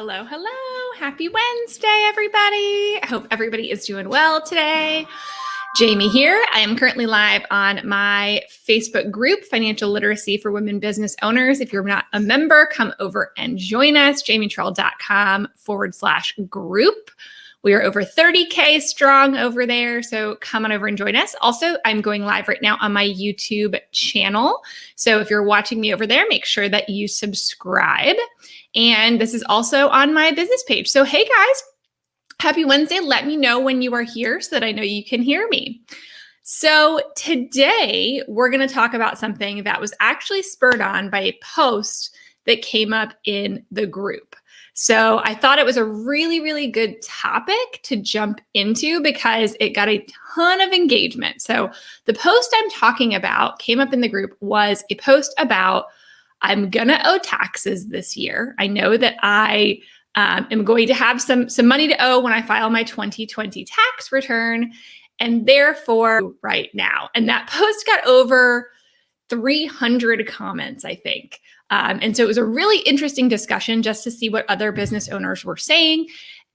Hello, hello. Happy Wednesday, everybody. I hope everybody is doing well today. Jamie here. I am currently live on my Facebook group, Financial Literacy for Women Business Owners. If you're not a member, come over and join us, jamietrell.com/group. We are over 30K strong over there, so come on over and join us. Also, I'm going live right now on my YouTube channel. So if you're watching me over there, make sure that you subscribe. And this is also on my business page. So hey guys, happy Wednesday. Let me know when you are here so that I know you can hear me. So today we're going to talk about something that was actually spurred on by a post that came up in the group. So I thought it was a really, really good topic to jump into because it got a ton of engagement. So the post I'm talking about came up in the group was a post about I'm going to owe taxes this year. I know that I am going to have some money to owe when I file my 2020 tax return, and therefore right now. And that post got over 300 comments, I think. And so it was a really interesting discussion just to see what other business owners were saying.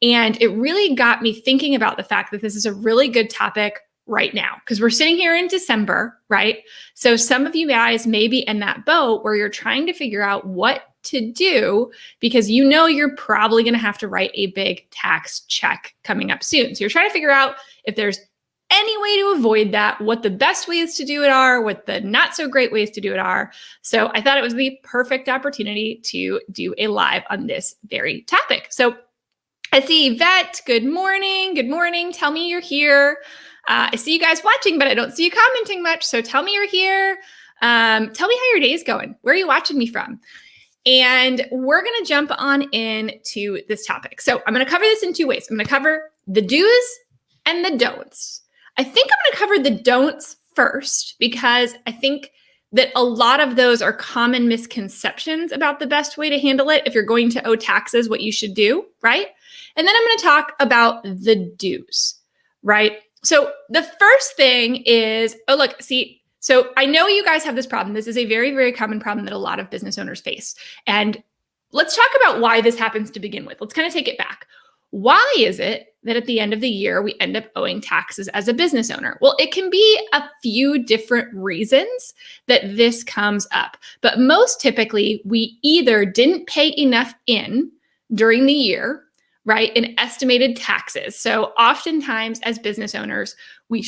And it really got me thinking about the fact that this is a really good topic right now because we're sitting here in December, right? So some of you guys may be in that boat where you're trying to figure out what to do because you know you're probably going to have to write a big tax check coming up soon. So you're trying to figure out if there's any way to avoid that, what the best ways to do it are, what the not so great ways to do it are. So I thought it was the perfect opportunity to do a live on this very topic. So I see Yvette, good morning. Good morning. Tell me you're here. I see you guys watching, but I don't see you commenting much. So tell me you're here. Tell me how your day's going. Where are you watching me from? And we're going to jump on into this topic. So I'm going to cover this in two ways. I'm going to cover the do's and the don'ts. I think I'm going to cover the don'ts first because I think that a lot of those are common misconceptions about the best way to handle it if you're going to owe taxes, what you should do, right? And then I'm going to talk about the do's, right? So the first thing is, so I know you guys have this problem. This is a very, very common problem that a lot of business owners face. And let's talk about why this happens to begin with. Let's kind of take it back. Why is it that at the end of the year, we end up owing taxes as a business owner? Well, it can be a few different reasons that this comes up. But most typically, we either didn't pay enough in during the year, right, in estimated taxes. So oftentimes as business owners, we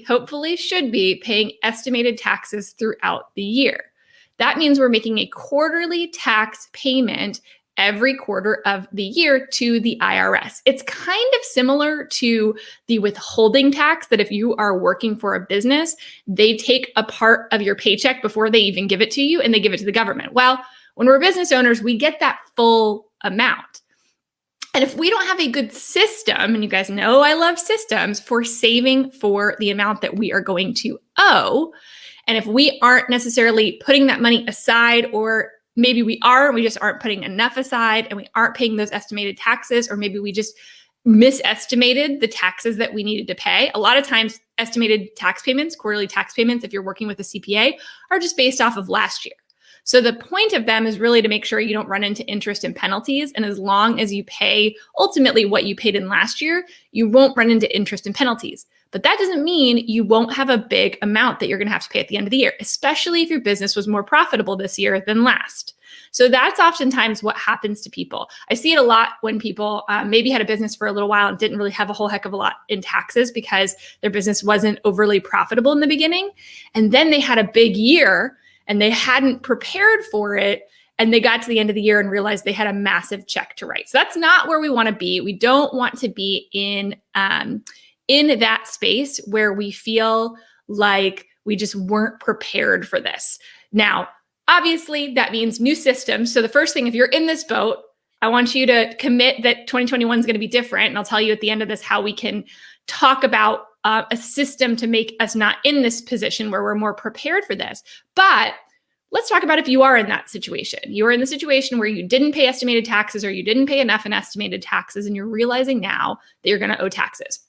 hopefully should be paying estimated taxes throughout the year. That means we're making a quarterly tax payment every quarter of the year to the IRS. It's kind of similar to the withholding tax that if you are working for a business, they take a part of your paycheck before they even give it to you and they give it to the government. Well, when we're business owners, we get that full amount. And if we don't have a good system, and you guys know I love systems for saving for the amount that we are going to owe, and if we aren't necessarily putting that money aside, or maybe we are, and we just aren't putting enough aside and we aren't paying those estimated taxes, or maybe we just misestimated the taxes that we needed to pay. A lot of times estimated tax payments, quarterly tax payments, if you're working with a CPA, are just based off of last year. So the point of them is really to make sure you don't run into interest and penalties. And as long as you pay ultimately what you paid in last year, you won't run into interest and penalties. But that doesn't mean you won't have a big amount that you're going to have to pay at the end of the year, especially if your business was more profitable this year than last. So that's oftentimes what happens to people. I see it a lot when people maybe had a business for a little while and didn't really have a whole heck of a lot in taxes because their business wasn't overly profitable in the beginning. And then they had a big year and they hadn't prepared for it. And they got to the end of the year and realized they had a massive check to write. So that's not where we want to be. We don't want to be in that space where we feel like we just weren't prepared for this. Now, obviously, that means new systems. So the first thing, if you're in this boat, I want you to commit that 2021 is going to be different. And I'll tell you at the end of this how we can talk about a system to make us not in this position where we're more prepared for this. But let's talk about if you are in that situation. You are in the situation where you didn't pay estimated taxes or you didn't pay enough in estimated taxes, and you're realizing now that you're going to owe taxes.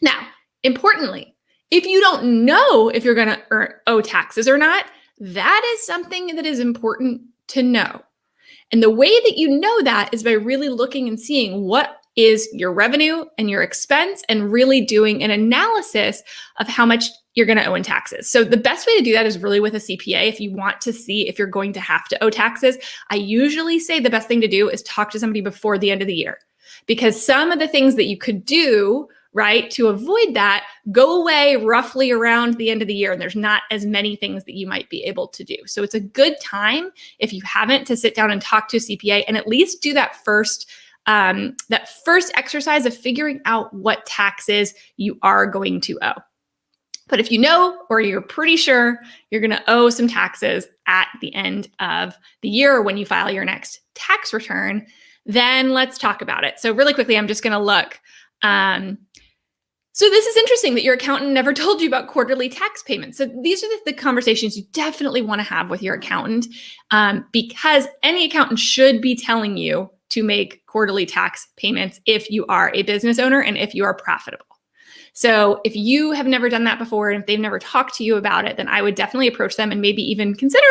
Now, importantly, if you don't know if you're going to owe taxes or not, that is something that is important to know. And the way that you know that is by really looking and seeing what is your revenue and your expense and really doing an analysis of how much you're going to owe in taxes. So the best way to do that is really with a CPA. If you want to see if you're going to have to owe taxes, I usually say the best thing to do is talk to somebody before the end of the year, because some of the things that you could do, right, to avoid that go away roughly around the end of the year. And there's not as many things that you might be able to do. So it's a good time, if you haven't, to sit down and talk to a CPA and at least do that first exercise of figuring out what taxes you are going to owe. But if you know, or you're pretty sure you're going to owe some taxes at the end of the year or when you file your next tax return, then let's talk about it. So really quickly, I'm just going to look. So this is interesting that your accountant never told you about quarterly tax payments. So these are the conversations you definitely want to have with your accountant, because any accountant should be telling you to make quarterly tax payments if you are a business owner and if you are profitable. So if you have never done that before and if they've never talked to you about it, then I would definitely approach them and maybe even consider,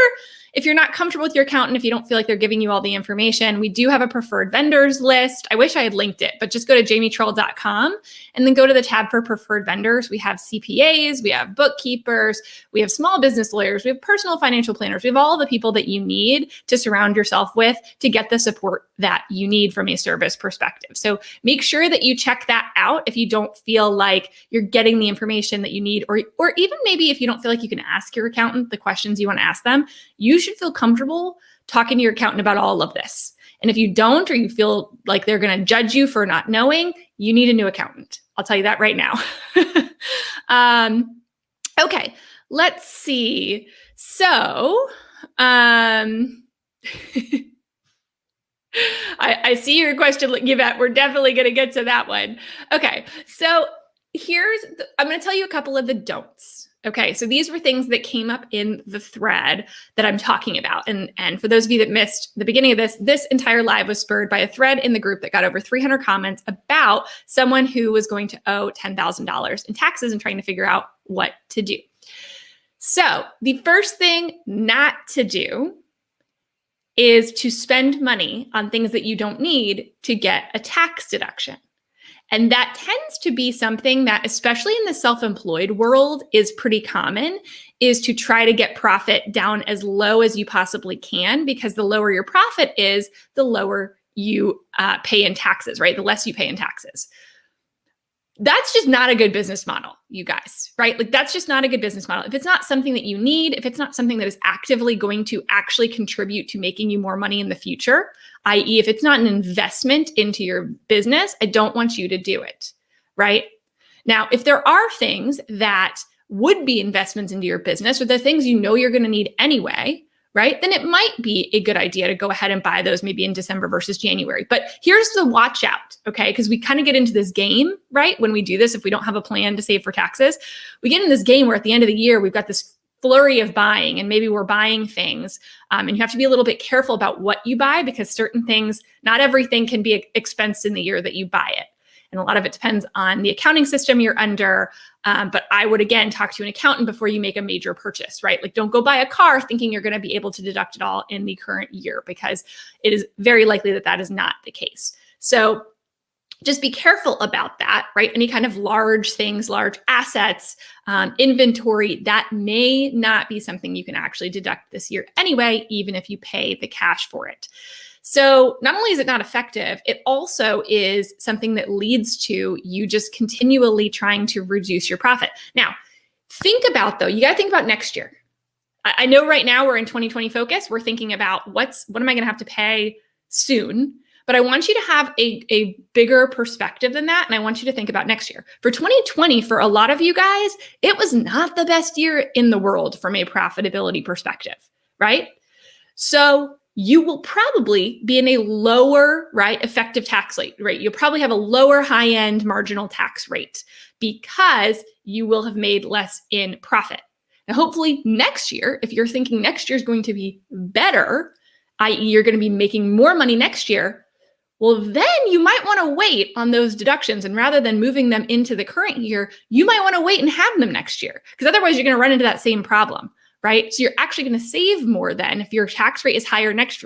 if you're not comfortable with your accountant, if you don't feel like they're giving you all the information, we do have a preferred vendors list. I wish I had linked it, but just go to jamietroll.com and then go to the tab for preferred vendors. We have CPAs, we have bookkeepers, we have small business lawyers, we have personal financial planners. We have all the people that you need to surround yourself with to get the support that you need from a service perspective. So make sure that you check that out if you don't feel like you're getting the information that you need, or even maybe if you don't feel like you can ask your accountant the questions you want to ask them, you should feel comfortable talking to your accountant about all of this. And if you don't, or you feel like they're going to judge you for not knowing, you need a new accountant. I'll tell you that right now. Okay, let's see. So, I see your question, Yvette. We're definitely going to get to that one. Okay, so I'm going to tell you a couple of the don'ts. Okay, so these were things that came up in the thread that I'm talking about. And for those of you that missed the beginning of this entire live was spurred by a thread in the group that got over 300 comments about someone who was going to owe $10,000 in taxes and trying to figure out what to do. So the first thing not to do is to spend money on things that you don't need to get a tax deduction. And that tends to be something that, especially in the self-employed world, is pretty common, is to try to get profit down as low as you possibly can, because the lower your profit is, the lower you pay in taxes, right? The less you pay in taxes. That's just not a good business model, you guys, right? Like that's just not a good business model. If it's not something that you need, if it's not something that is actively going to actually contribute to making you more money in the future, i.e. if it's not an investment into your business, I don't want you to do it, right? Now, if there are things that would be investments into your business, or the things you know you're going to need anyway, right? Then it might be a good idea to go ahead and buy those maybe in December versus January. But here's the watch out, okay? Because we kind of get into this game, right? When we do this, if we don't have a plan to save for taxes, we get in this game where at the end of the year, we've got this flurry of buying, and maybe we're buying things. And you have to be a little bit careful about what you buy, because certain things, not everything can be expensed in the year that you buy it. And a lot of it depends on the accounting system you're under. But I would, again, talk to an accountant before you make a major purchase, right? Like don't go buy a car thinking you're going to be able to deduct it all in the current year, because it is very likely that that is not the case. So just be careful about that, right? Any kind of large things, large assets, inventory, that may not be something you can actually deduct this year anyway, even if you pay the cash for it. So not only is it not effective, it also is something that leads to you just continually trying to reduce your profit. Now, think about, though, you got to think about next year. I know right now we're in 2020 focus. We're thinking about what am I going to have to pay soon? But I want you to have a bigger perspective than that. And I want you to think about next year. For 2020, for a lot of you guys, it was not the best year in the world from a profitability perspective, right? So you will probably be in a lower, right, effective tax rate. You'll probably have a lower high-end marginal tax rate because you will have made less in profit. Now, hopefully next year, if you're thinking next year is going to be better, i.e. you're going to be making more money next year, well, then you might want to wait on those deductions. And rather than moving them into the current year, you might want to wait and have them next year, because otherwise you're going to run into that same problem, right? So you're actually going to save more then if your tax rate is higher next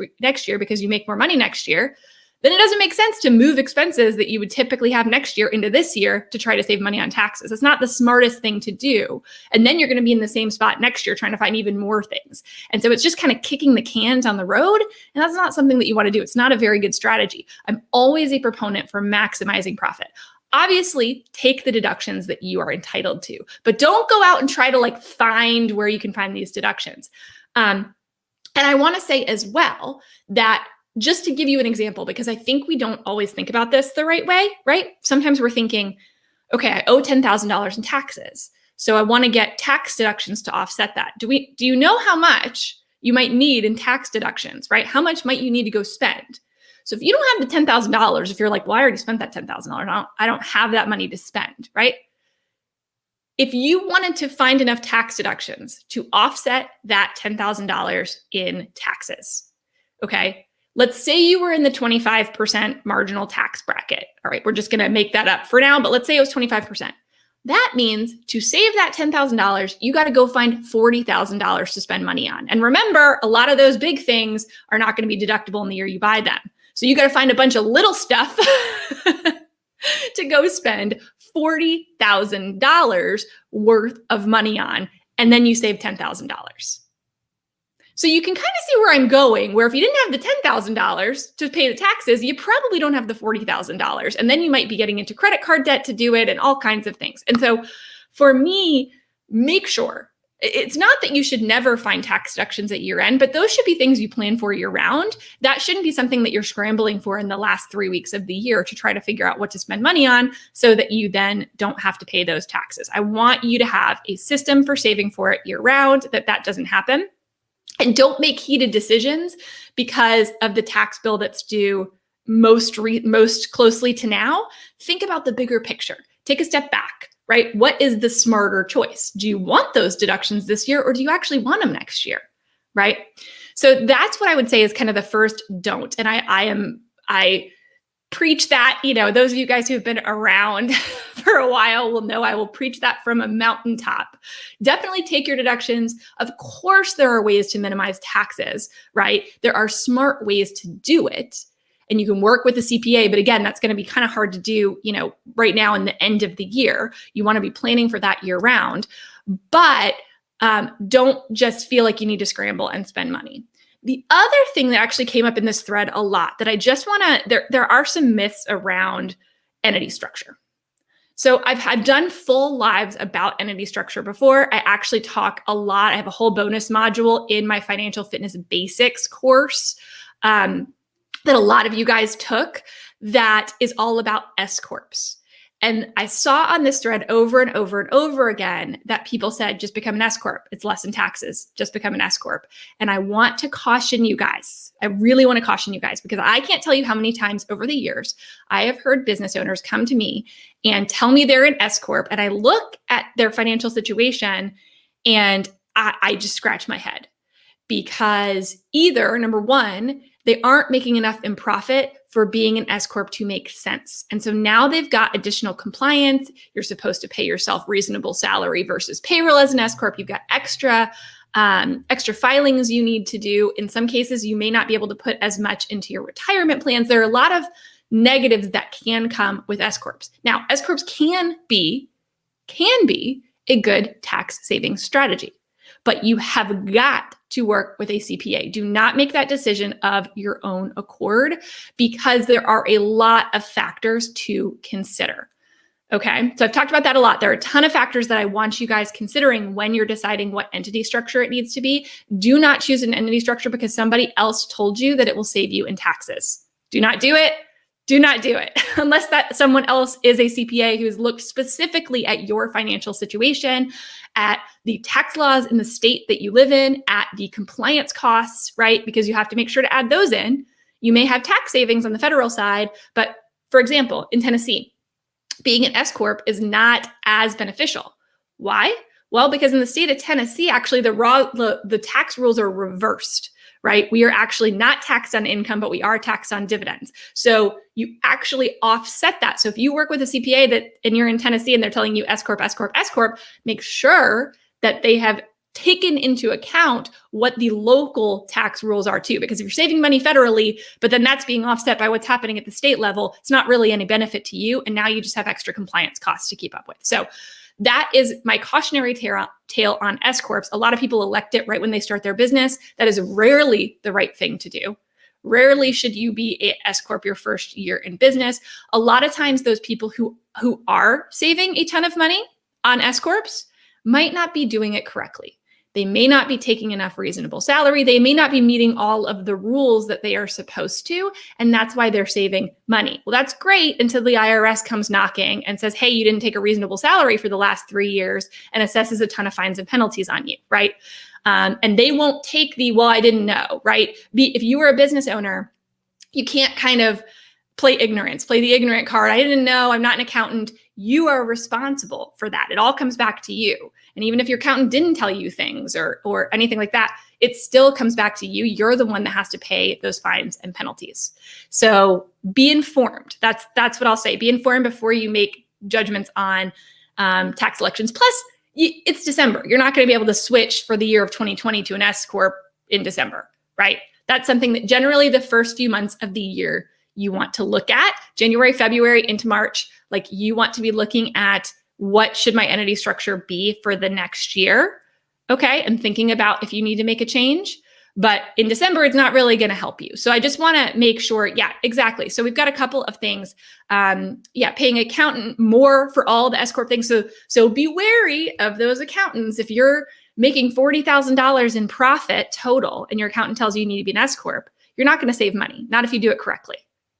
year because you make more money next year. Then it doesn't make sense to move expenses that you would typically have next year into this year to try to save money on taxes. It's not the smartest thing to do. And then you're going to be in the same spot next year trying to find even more things. And so it's just kind of kicking the cans on the road. And that's not something that you want to do. It's not a very good strategy. I'm always a proponent for maximizing profit. Obviously, take the deductions that you are entitled to, but don't go out and try to find where you can find these deductions. And I want to say as well that just to give you an example, because I think we don't always think about this the right way, right? Sometimes we're thinking, okay, I owe $10,000 in taxes. So I want to get tax deductions to offset that. Do you know how much you might need in tax deductions, right? How much might you need to go spend? So if you don't have the $10,000, if you're like, well, I already spent that $10,000, I don't have that money to spend, right? If you wanted to find enough tax deductions to offset that $10,000 in taxes, okay? Let's say you were in the 25% marginal tax bracket. All right, we're just going to make that up for now, but let's say it was 25%. That means to save that $10,000, you got to go find $40,000 to spend money on. And remember, a lot of those big things are not going to be deductible in the year you buy them. So you got to find a bunch of little stuff to go spend $40,000 worth of money on, and then you save $10,000. So you can kind of see where I'm going, where if you didn't have the $10,000 to pay the taxes, you probably don't have the $40,000. And then you might be getting into credit card debt to do it and all kinds of things. And so for me, make sure it's not that you should never find tax deductions at year end, but those should be things you plan for year round. That shouldn't be something that you're scrambling for in the last 3 weeks of the year to try to figure out what to spend money on so that you then don't have to pay those taxes. I want you to have a system for saving for it year round, that doesn't happen. And don't make heated decisions because of the tax bill that's due most closely to now. Think about the bigger picture. Take a step back, right? What is the smarter choice? Do you want those deductions this year, or do you actually want them next year, right? So that's what I would say is kind of the first don't. And I preach that, those of you guys who have been around for a while will know I will preach that from a mountaintop. Definitely take your deductions. Of course, there are ways to minimize taxes, right? There are smart ways to do it. And you can work with a CPA, but again, that's going to be kind of hard to do, right now in the end of the year. You want to be planning for that year round, but don't just feel like you need to scramble and spend money. The other thing that actually came up in this thread a lot that I just want to, there are some myths around entity structure. So I've done full lives about entity structure before. I actually talk a lot. I have a whole bonus module in my Financial Fitness Basics course that a lot of you guys took that is all about S Corps. And I saw on this thread over and over and over again that people said, just become an S Corp. It's less in taxes. Just become an S Corp. And I want to caution you guys. I really want to caution you guys because I can't tell you how many times over the years I have heard business owners come to me and tell me they're an S Corp. And I look at their financial situation and I just scratch my head because either, number one, they aren't making enough in profit for being an S Corp to make sense. And so now they've got additional compliance. You're supposed to pay yourself reasonable salary versus payroll as an S Corp. You've got extra filings you need to do. In some cases, you may not be able to put as much into your retirement plans. There are a lot of negatives that can come with S Corps. Now, S Corps can be a good tax saving strategy, but you have got to work with a CPA. Do not make that decision of your own accord because there are a lot of factors to consider. Okay, so I've talked about that a lot. There are a ton of factors that I want you guys considering when you're deciding what entity structure it needs to be. Do not choose an entity structure because somebody else told you that it will save you in taxes. Do not do it. Do not do it unless that someone else is a CPA who's looked specifically at your financial situation, at the tax laws in the state that you live in, at the compliance costs, right? Because you have to make sure to add those in. You may have tax savings on the federal side, but for example, in Tennessee, being an S Corp is not as beneficial. Why? Well, because in the state of Tennessee, actually the tax rules are reversed. Right? We are actually not taxed on income, but we are taxed on dividends. So you actually offset that. So if you work with a CPA and you're in Tennessee and they're telling you S Corp, S Corp, S Corp, make sure that they have taken into account what the local tax rules are too. Because if you're saving money federally, but then that's being offset by what's happening at the state level, it's not really any benefit to you. And now you just have extra compliance costs to keep up with. So that is my cautionary tale on S Corps. A lot of people elect it right when they start their business. That is rarely the right thing to do. Rarely should you be a S Corp your first year in business. A lot of times those people who are saving a ton of money on S Corps might not be doing it correctly. They may not be taking enough reasonable salary. They may not be meeting all of the rules that they are supposed to. And that's why they're saving money. Well, that's great until the IRS comes knocking and says, hey, you didn't take a reasonable salary for the last 3 years and assesses a ton of fines and penalties on you, right? And they won't take well, I didn't know, right? If you were a business owner, you can't kind of play the ignorant card. I didn't know, I'm not an accountant. You are responsible for that. It all comes back to you. And even if your accountant didn't tell you things or anything like that, it still comes back to you. You're the one that has to pay those fines and penalties. So be informed. That's what I'll say. Be informed before you make judgments on tax elections. Plus, it's December. You're not going to be able to switch for the year of 2020 to an S Corp in December, right? That's something that generally the first few months of the year you want to look at. January, February into March, like you want to be looking at what should my entity structure be for the next year, okay? And thinking about if you need to make a change. But in December, it's not really going to help you. So I just want to make sure, yeah, exactly. So we've got a couple of things. Paying accountant more for all the S Corp things. So be wary of those accountants. If you're making $40,000 in profit total and your accountant tells you need to be an S Corp, you're not going to save money, not if you do it correctly,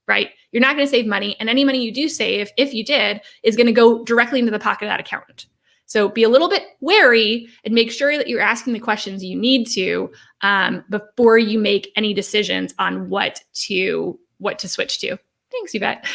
right? You're not going to save money. And any money you do save, if you did, is going to go directly into the pocket of that accountant. So be a little bit wary and make sure that you're asking the questions you need to before you make any decisions on what to switch to. Thanks, Yvette.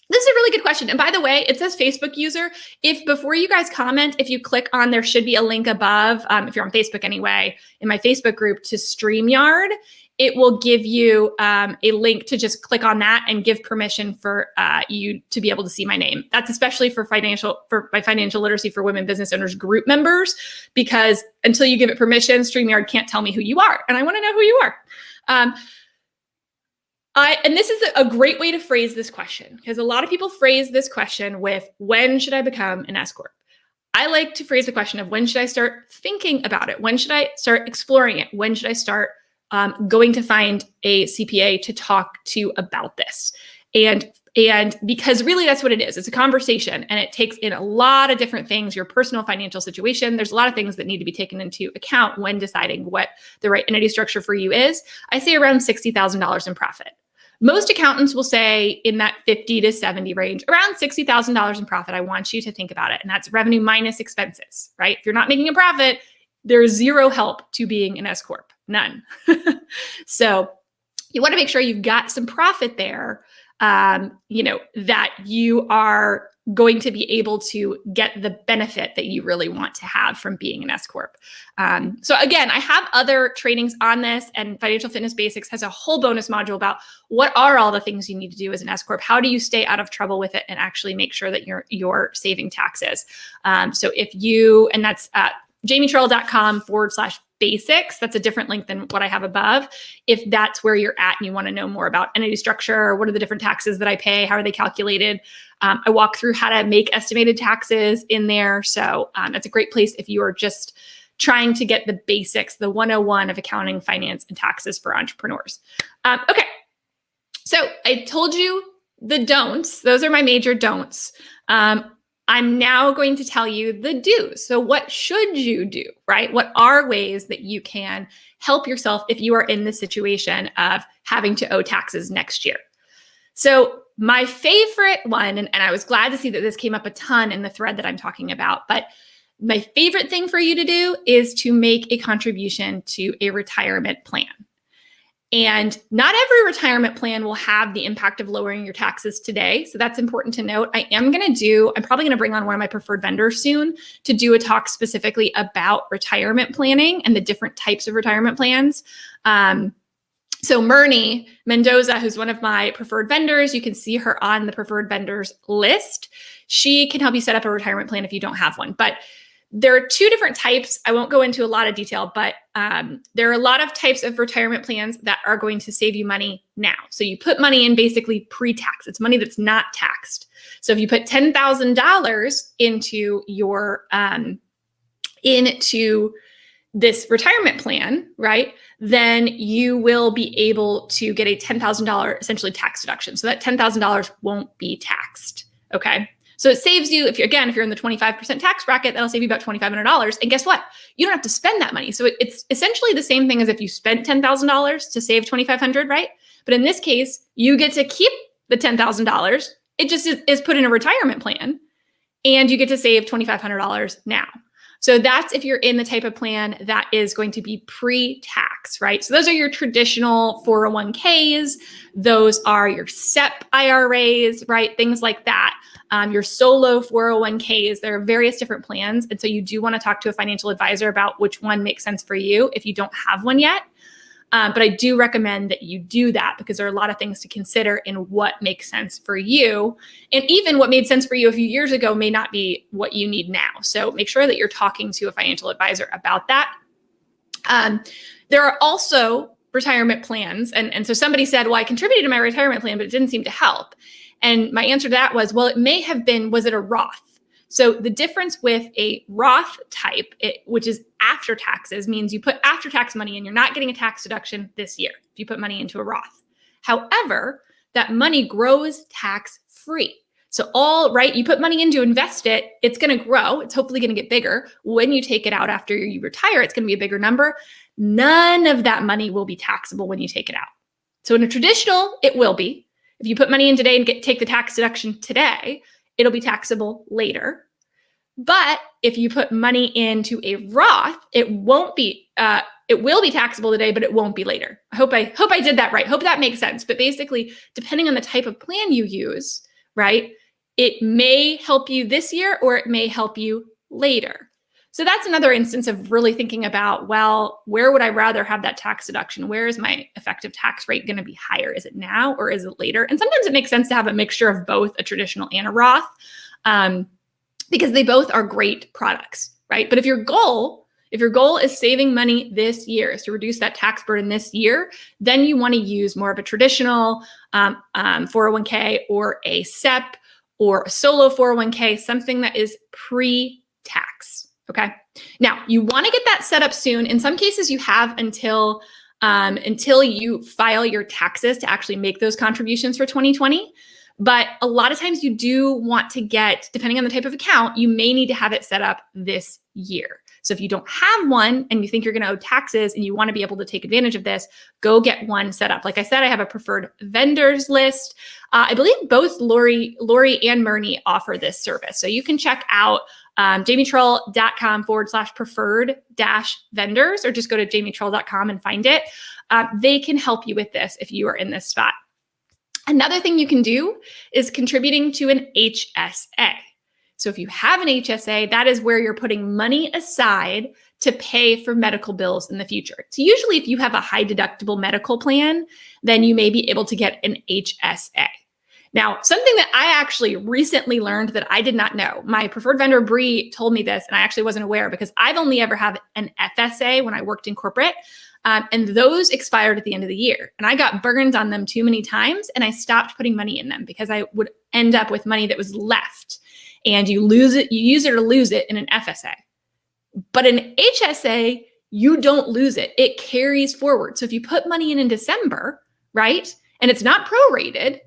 This is a really good question. And by the way, it says Facebook user. If before you guys comment, if you click on, there should be a link above, if you're on Facebook anyway, in my Facebook group to StreamYard, it will give you a link to just click on that and give permission for you to be able to see my name. That's especially for my financial literacy for women business owners group members, because until you give it permission, StreamYard can't tell me who you are. And I want to know who you are. And this is a great way to phrase this question, because a lot of people phrase this question with, when should I become an S Corp? I like to phrase the question of, when should I start thinking about it? When should I start exploring it? When should I start going to find a CPA to talk to about this? And because really that's what it is. It's a conversation, and it takes in a lot of different things, your personal financial situation. There's a lot of things that need to be taken into account when deciding what the right entity structure for you is. I say around $60,000 in profit. Most accountants will say in that 50 to 70 range, around $60,000 in profit. I want you to think about it. And that's revenue minus expenses, right? If you're not making a profit, there's zero help to being an S Corp, none. So you want to make sure you've got some profit there, that you are going to be able to get the benefit that you really want to have from being an S Corp. So again, I have other trainings on this, and Financial Fitness Basics has a whole bonus module about what are all the things you need to do as an S Corp. How do you stay out of trouble with it and actually make sure that you're saving taxes? So if you, and that's jamietrell.com/basics. That's a different link than what I have above. If that's where you're at and you want to know more about entity structure, what are the different taxes that I pay? How are they calculated? I walk through how to make estimated taxes in there. So that's a great place if you are just trying to get the basics, the 101 of accounting, finance, and taxes for entrepreneurs. Okay. So I told you the don'ts. Those are my major don'ts. I'm now going to tell you the do's. So what should you do, right? What are ways that you can help yourself if you are in the situation of having to owe taxes next year? So my favorite one, and I was glad to see that this came up a ton in the thread that I'm talking about, but my favorite thing for you to do is to make a contribution to a retirement plan. And not every retirement plan will have the impact of lowering your taxes today. So that's important to note. I'm probably going to bring on one of my preferred vendors soon to do a talk specifically about retirement planning and the different types of retirement plans. So Myrnie Mendoza, who's one of my preferred vendors, you can see her on the preferred vendors list. She can help you set up a retirement plan if you don't have one. But There are two different types. I won't go into a lot of detail, but there are a lot of types of retirement plans that are going to save you money now. So you put money in basically pre-tax. It's money that's not taxed. So if you put $10,000 into your into this retirement plan, right, then you will be able to get a $10,000 essentially tax deduction. So that $10,000 won't be taxed. Okay. So it saves you, if you're in the 25% tax bracket, that'll save you about $2,500. And guess what? You don't have to spend that money. So it's essentially the same thing as if you spent $10,000 to save $2,500, right? But in this case, you get to keep the $10,000. It just is put in a retirement plan, and you get to save $2,500 now. So that's if you're in the type of plan that is going to be pre-tax, right? So those are your traditional 401ks. Those are your SEP IRAs, right? Things like that. Your solo 401ks. There are various different plans. And so you do want to talk to a financial advisor about which one makes sense for you if you don't have one yet. But I do recommend that you do that because there are a lot of things to consider in what makes sense for you. And even what made sense for you a few years ago may not be what you need now. So make sure that you're talking to a financial advisor about that. There are also retirement plans. And so somebody said, well, I contributed to my retirement plan, but it didn't seem to help. And my answer to that was, well, it may have been, was it a Roth? So the difference with a Roth type, which is after taxes, means you put after tax money in, you're not getting a tax deduction this year if you put money into a Roth. However, that money grows tax free. So you put money in to invest it, it's going to grow. It's hopefully going to get bigger. When you take it out after you retire, it's going to be a bigger number. None of that money will be taxable when you take it out. So in a traditional, it will be. If you put money in today and take the tax deduction today, it'll be taxable later. But if you put money into a Roth, it won't be. It will be taxable today, but it won't be later. I hope I did that right. Hope that makes sense. But basically, depending on the type of plan you use, right, it may help you this year or it may help you later. So that's another instance of really thinking about, well, where would I rather have that tax deduction? Where is my effective tax rate going to be higher? Is it now or is it later? And sometimes it makes sense to have a mixture of both a traditional and a Roth, because they both are great products, right? But if your goal is saving money this year, is to reduce that tax burden this year, then you want to use more of a traditional 401k or a SEP or a solo 401k, something that is pre-tax. Okay. Now you want to get that set up soon. In some cases, you have until you file your taxes to actually make those contributions for 2020. But a lot of times you do want to get, depending on the type of account, you may need to have it set up this year. So if you don't have one and you think you're going to owe taxes and you want to be able to take advantage of this, go get one set up. Like I said, I have a preferred vendors list. I believe both Lori and Myrnie offer this service. So you can check out jamietrell.com/preferred-vendors, or just go to jamietrell.com and find it. They can help you with this if you are in this spot. Another thing you can do is contributing to an HSA. So if you have an HSA, that is where you're putting money aside to pay for medical bills in the future. So usually if you have a high deductible medical plan, then you may be able to get an HSA. Now, something that I actually recently learned that I did not know, my preferred vendor, Bree, told me this, and I actually wasn't aware because I've only ever had an FSA when I worked in corporate, and those expired at the end of the year. And I got burned on them too many times, and I stopped putting money in them because I would end up with money that was left. And you lose it, you use it or lose it in an FSA. But an HSA, you don't lose it. It carries forward. So if you put money in December, right, and it's not prorated,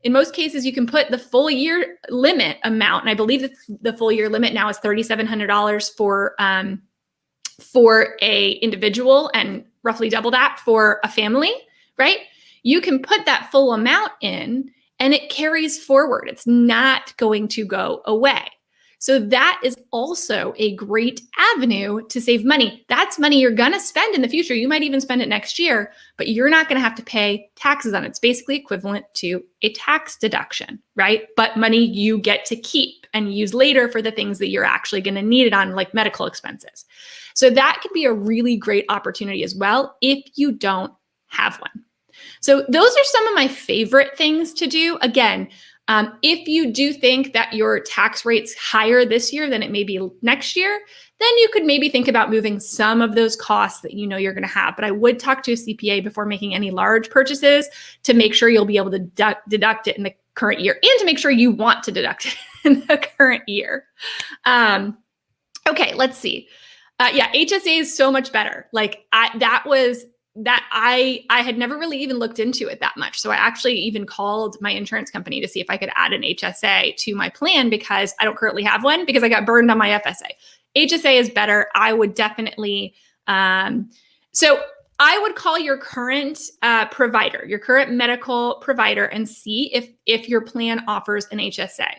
in most cases, you can put the full year limit amount, and I believe that the full year limit now is $3,700 for a individual and roughly double that for a family, right? You can put that full amount in and it carries forward. It's not going to go away. So that is also a great avenue to save money. That's money you're going to spend in the future. You might even spend it next year, but you're not going to have to pay taxes on it. It's basically equivalent to a tax deduction, right? But money you get to keep and use later for the things that you're actually going to need it on, like medical expenses. So that could be a really great opportunity as well if you don't have one. So those are some of my favorite things to do. Again, if you do think that your tax rate's higher this year than it may be next year, then you could maybe think about moving some of those costs that you know you're going to have. But I would talk to a CPA before making any large purchases to make sure you'll be able to deduct it in the current year, and to make sure you want to deduct it in the current year. Okay, let's see. Yeah, HSA is so much better. Like I had never really even looked into it that much. So I actually even called my insurance company to see if I could add an HSA to my plan, because I don't currently have one, because I got burned on my FSA. HSA is better. I would definitely, so I would call your current provider, your current medical provider, and see if your plan offers an HSA.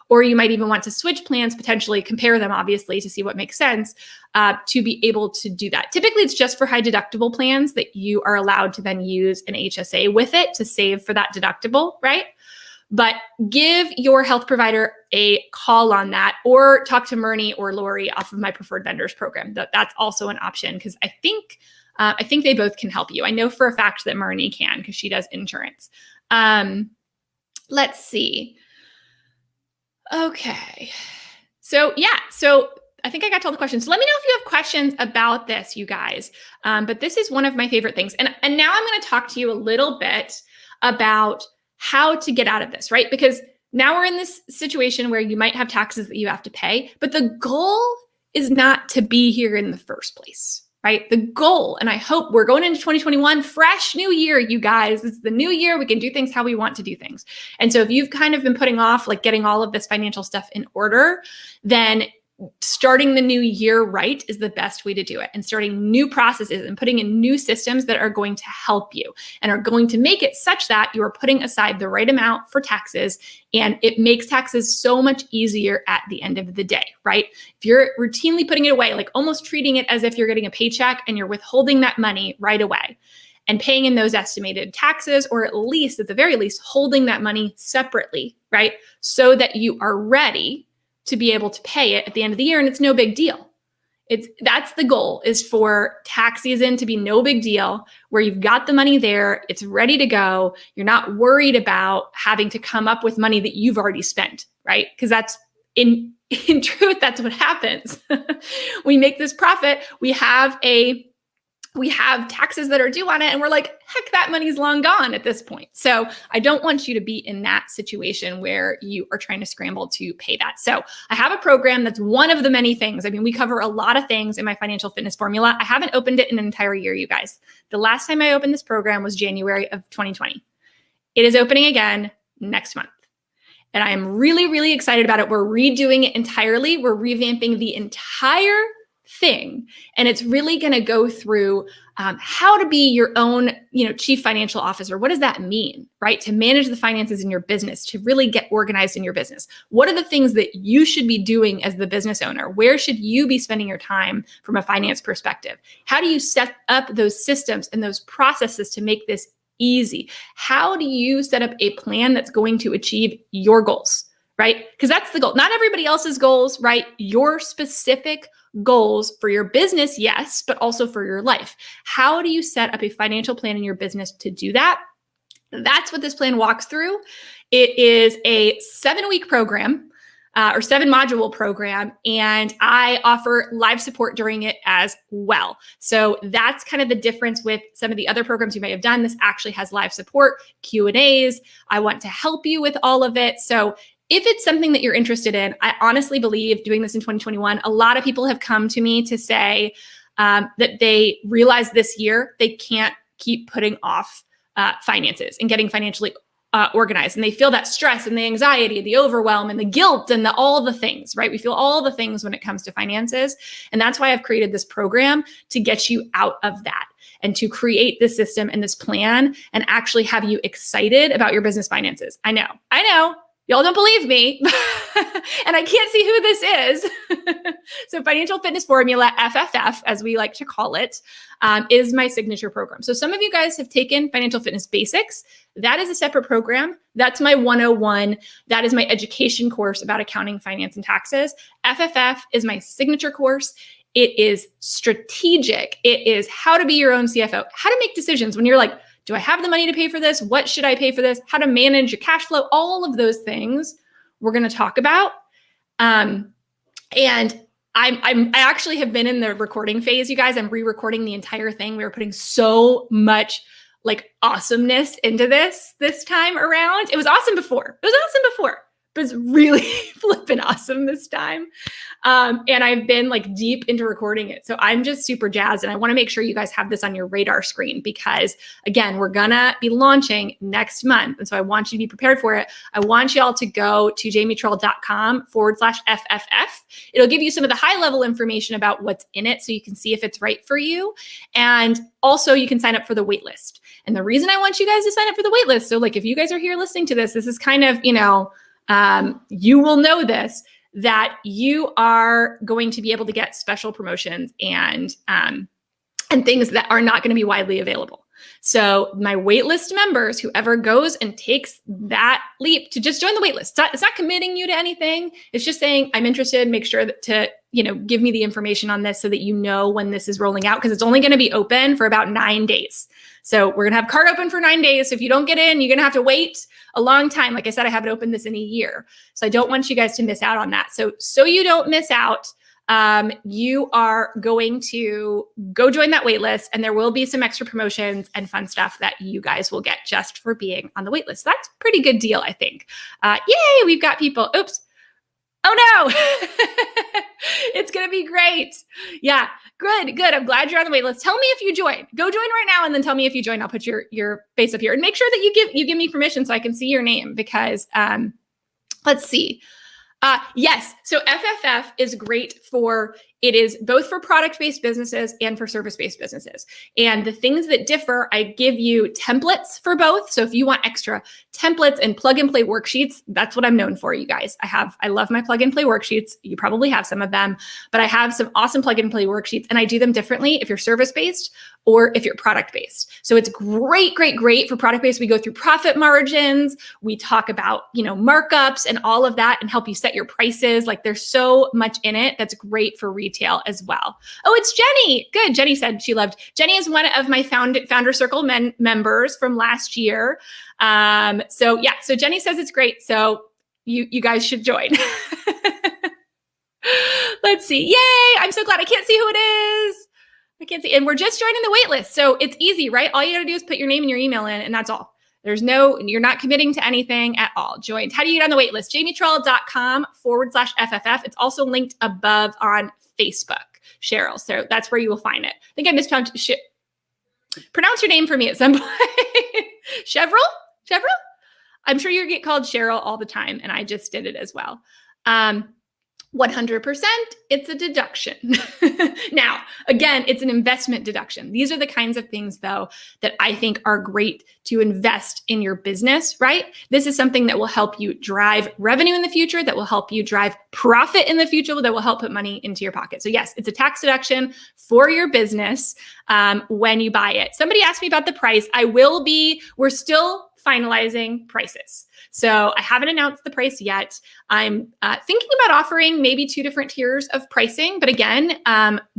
Or you might even want to switch plans, potentially compare them, obviously, to see what makes sense, to be able to do that. Typically, it's just for high deductible plans that you are allowed to then use an HSA with it to save for that deductible, right? But give your health provider a call on that, or talk to Myrnie or Lori off of my preferred vendors program. That's also an option, because I think they both can help you. I know for a fact that Myrnie can, because she does insurance. Let's see. Okay. So I think I got to all the questions. So let me know if you have questions about this, you guys. But this is one of my favorite things. And now I'm going to talk to you a little bit about how to get out of this, right? Because now we're in this situation where you might have taxes that you have to pay, but the goal is not to be here in the first place, right? The goal, and I hope we're going into 2021, fresh new year, you guys. It's the new year. We can do things how we want to do things. And so if you've kind of been putting off like getting all of this financial stuff in order, then starting the new year right is the best way to do it, and starting new processes and putting in new systems that are going to help you and are going to make it such that you are putting aside the right amount for taxes, and it makes taxes so much easier at the end of the day, right? If you're routinely putting it away, like almost treating it as if you're getting a paycheck and you're withholding that money right away and paying in those estimated taxes, or at least, at the very least, holding that money separately, right? So that you are ready to be able to pay it at the end of the year, and it's no big deal. That's the goal, is for tax season to be no big deal, where you've got the money there, it's ready to go. You're not worried about having to come up with money that you've already spent, right? Because that's in truth, that's what happens. We make this profit, we have taxes that are due on it, and we're like, heck, that money's long gone at this point. So I don't want you to be in that situation where you are trying to scramble to pay that. So I have a program that's one of the many things. I mean, we cover a lot of things in my financial fitness formula. I haven't opened it in an entire year, you guys. The last time I opened this program was January of 2020. It is opening again next month. And I am really, really excited about it. We're redoing it entirely. We're revamping the entire thing. And it's really going to go through how to be your own, chief financial officer. What does that mean, right? To manage the finances in your business, to really get organized in your business. What are the things that you should be doing as the business owner? Where should you be spending your time from a finance perspective? How do you set up those systems and those processes to make this easy? How do you set up a plan that's going to achieve your goals, right? Because that's the goal. Not everybody else's goals, right? Your specific goals for your business, yes, but also for your life. How do you set up a financial plan in your business to do that? That's what this plan walks through. It is a 7-week program or 7-module program, and I offer live support during it as well. So that's kind of the difference with some of the other programs you may have done. This actually has live support, Q&As. I want to help you with all of it. So if it's something that you're interested in, I honestly believe doing this in 2021, a lot of people have come to me to say that they realize this year they can't keep putting off finances and getting financially organized. And they feel that stress and the anxiety, the overwhelm and the guilt and all the things, right? We feel all the things when it comes to finances. And that's why I've created this program to get you out of that and to create this system and this plan and actually have you excited about your business finances. I know. Y'all don't believe me, and I can't see who this is. So Financial Fitness Formula, FFF, as we like to call it, is my signature program. So some of you guys have taken Financial Fitness Basics. That is a separate program. That's my 101. That is my education course about accounting, finance, and taxes. FFF is my signature course. It is strategic. It is how to be your own CFO, how to make decisions when you're like, do I have the money to pay for this? What should I pay for this? How to manage your cash flow? All of those things we're going to talk about. And I actually have been in the recording phase, you guys. I'm re-recording the entire thing. We were putting so much like awesomeness into this time around. It was awesome before. It was awesome before. But it's really flipping awesome this time. And I've been like deep into recording it. So I'm just super jazzed. And I want to make sure you guys have this on your radar screen because again, we're gonna be launching next month. And so I want you to be prepared for it. I want y'all to go to jamietrell.com/FFF. It'll give you some of the high level information about what's in it so you can see if it's right for you. And also you can sign up for the wait list. And the reason I want you guys to sign up for the wait list, so like if you guys are here listening to this, this is kind of, you will know this, that you are going to be able to get special promotions and things that are not going to be widely available. So my waitlist members, whoever goes and takes that leap to just join the waitlist, it's not committing you to anything. It's just saying, I'm interested, make sure that to, give me the information on this so that you know when this is rolling out, because it's only going to be open for about 9 days. So we're going to have cart open for 9 days. So if you don't get in, you're going to have to wait a long time. Like I said, I haven't opened this in a year. So I don't want you guys to miss out on that. So you don't miss out, you are going to go join that wait list, and there will be some extra promotions and fun stuff that you guys will get just for being on the wait list. That's a pretty good deal, I think. Yay, we've got people. Oops. Oh no, it's going to be great. Yeah, good. I'm glad you're on the wait list. Tell me if you join. Go join right now and then tell me if you join. I'll put your face up here and make sure that you give me permission so I can see your name because let's see. Yes. So FFF is great it is both for product-based businesses and for service-based businesses. And the things that differ, I give you templates for both. So if you want extra templates and plug and play worksheets, that's what I'm known for, you guys. I love my plug and play worksheets. You probably have some of them, but I have some awesome plug and play worksheets, and I do them differently if you're service-based or if you're product-based. So it's great for product-based. We go through profit margins. We talk about, markups and all of that and help you set your prices. Like there's so much in it that's great for retail as well. Oh, it's Jenny. Good. Jenny said she loved. Jenny is one of my Founder Circle members from last year. So Jenny says it's great. So you guys should join. Let's see. Yay. I'm so glad. I can't see who it is. I can't see. And we're just joining the wait list. So it's easy, right? All you got to do is put your name and your email in, and that's all. You're not committing to anything at all. Joined. How do you get on the wait list? jamietrell.com/FFF. It's also linked above on Facebook, Cheryl. So that's where you will find it. I think I mispronounced. Pronounce your name for me at some point. Chevril? I'm sure you get called Cheryl all the time, and I just did it as well. 100%, it's a deduction. Now, again, it's an investment deduction. These are the kinds of things, though, that I think are great to invest in your business, right? This is something that will help you drive revenue in the future, that will help you drive profit in the future, that will help put money into your pocket. So yes, it's a tax deduction for your business when you buy it. Somebody asked me about the price. We're still finalizing prices. So I haven't announced the price yet. I'm thinking about offering maybe 2 different tiers of pricing. But again,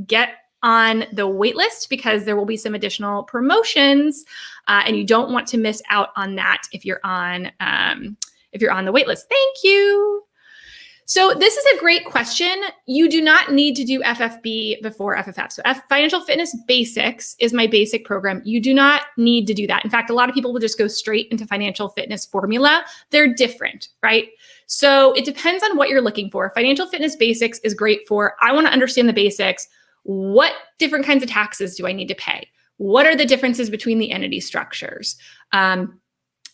get on the wait list because there will be some additional promotions and you don't want to miss out on that if you're on the wait list. Thank you. So this is a great question. You do not need to do FFB before FFF. So Financial Fitness Basics is my basic program. You do not need to do that. In fact, a lot of people will just go straight into Financial Fitness Formula. They're different, right? So it depends on what you're looking for. Financial Fitness Basics is great for, I want to understand the basics. What different kinds of taxes do I need to pay? What are the differences between the entity structures?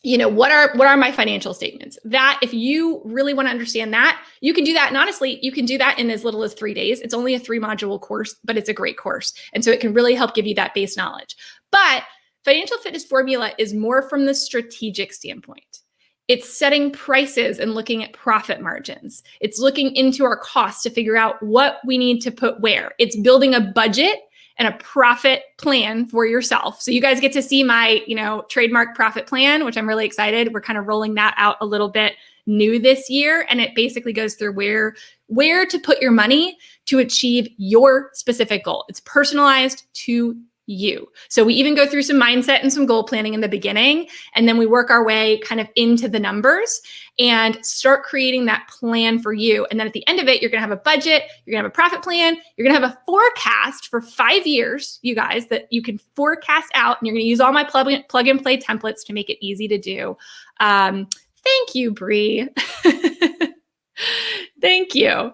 What are my financial statements? That if you really want to understand that, you can do that. And honestly, you can do that in as little as 3 days. It's only a 3-module course, but it's a great course. And so it can really help give you that base knowledge. But Financial Fitness Formula is more from the strategic standpoint. It's setting prices and looking at profit margins. It's looking into our costs to figure out what we need to put where. It's building a budget and a profit plan for yourself. So you guys get to see my, trademark profit plan, which I'm really excited. We're kind of rolling that out a little bit new this year. And it basically goes through where to put your money to achieve your specific goal. It's personalized to you. So we even go through some mindset and some goal planning in the beginning, and then we work our way kind of into the numbers and start creating that plan for you. And then at the end of it, you're going to have a budget, you're going to have a profit plan, you're going to have a forecast for 5 years, you guys, that you can forecast out, and you're going to use all my plug and play templates to make it easy to do. Thank you, Bree. Thank you.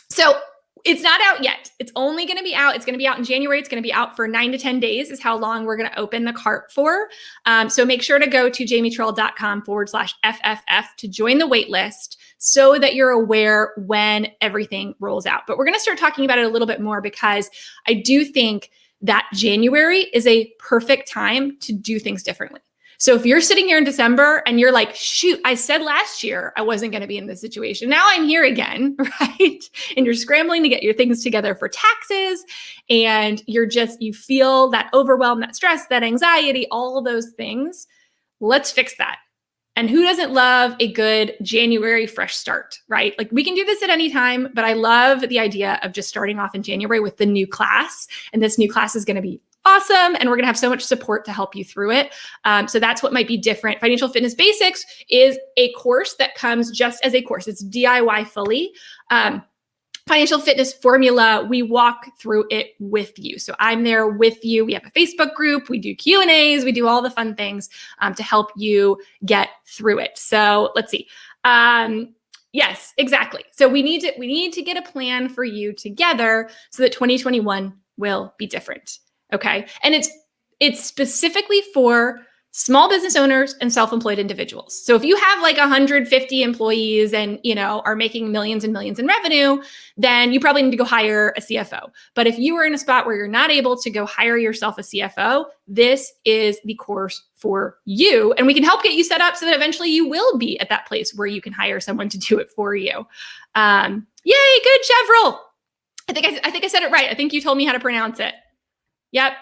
So it's not out yet. It's only going to be out. It's going to be out in January. It's going to be out for 9 to 10 days is how long we're going to open the cart for. So make sure to go to jamietrell.com/FFF to join the wait list so that you're aware when everything rolls out. But we're going to start talking about it a little bit more because I do think that January is a perfect time to do things differently. So if you're sitting here in December and you're like, shoot, I said last year I wasn't going to be in this situation. Now I'm here again, right? And you're scrambling to get your things together for taxes, and you feel that overwhelm, that stress, that anxiety, all of those things. Let's fix that. And who doesn't love a good January fresh start, right? Like, we can do this at any time, but I love the idea of just starting off in January with the new class. And this new class is going to be awesome. And we're going to have so much support to help you through it. So that's what might be different. Financial Fitness Basics is a course that comes just as a course. It's DIY fully. Financial Fitness Formula, we walk through it with you. So I'm there with you. We have a Facebook group. We do Q&As. We do all the fun things to help you get through it. So let's see. Yes, exactly. So we need to get a plan for you together so that 2021 will be different. Okay. And it's specifically for small business owners and self-employed individuals. So if you have like 150 employees and, are making millions and millions in revenue, then you probably need to go hire a CFO. But if you are in a spot where you're not able to go hire yourself a CFO, this is the course for you. And we can help get you set up so that eventually you will be at that place where you can hire someone to do it for you. Yay, good, Chevril. I think I said it right. I think you told me how to pronounce it. Yep,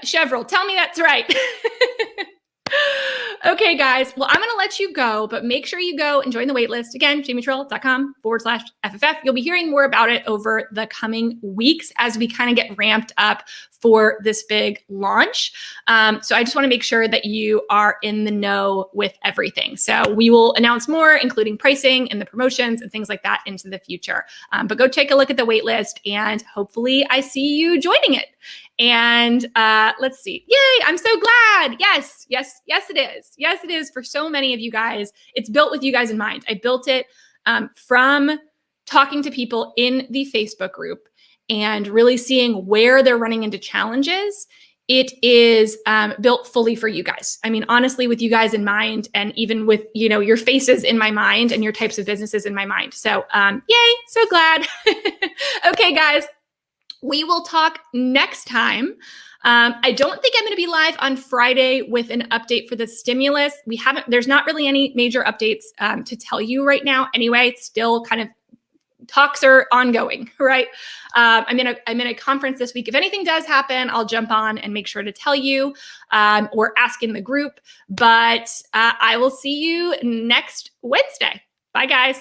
Chevril. Tell me that's right. Okay, guys. Well, I'm going to let you go, but make sure you go and join the waitlist. Again, jamietrell.com/FFF. You'll be hearing more about it over the coming weeks as we kind of get ramped up for this big launch. So I just want to make sure that you are in the know with everything. So we will announce more, including pricing and the promotions and things like that into the future. But go take a look at the waitlist, and hopefully I see you joining it. And let's see. Yay, I'm so glad. Yes, it is. Yes, it is for so many of you guys. It's built with you guys in mind. I built it from talking to people in the Facebook group and really seeing where they're running into challenges. It is built fully for you guys. I mean, honestly, with you guys in mind, and even with, your faces in my mind and your types of businesses in my mind. So yay, so glad. Okay, guys. We will talk next time. I don't think I'm going to be live on Friday with an update for the stimulus. There's not really any major updates to tell you right now. Anyway, it's still kind of talks are ongoing, right? I'm in a conference this week. If anything does happen, I'll jump on and make sure to tell you or ask in the group. But I will see you next Wednesday. Bye, guys.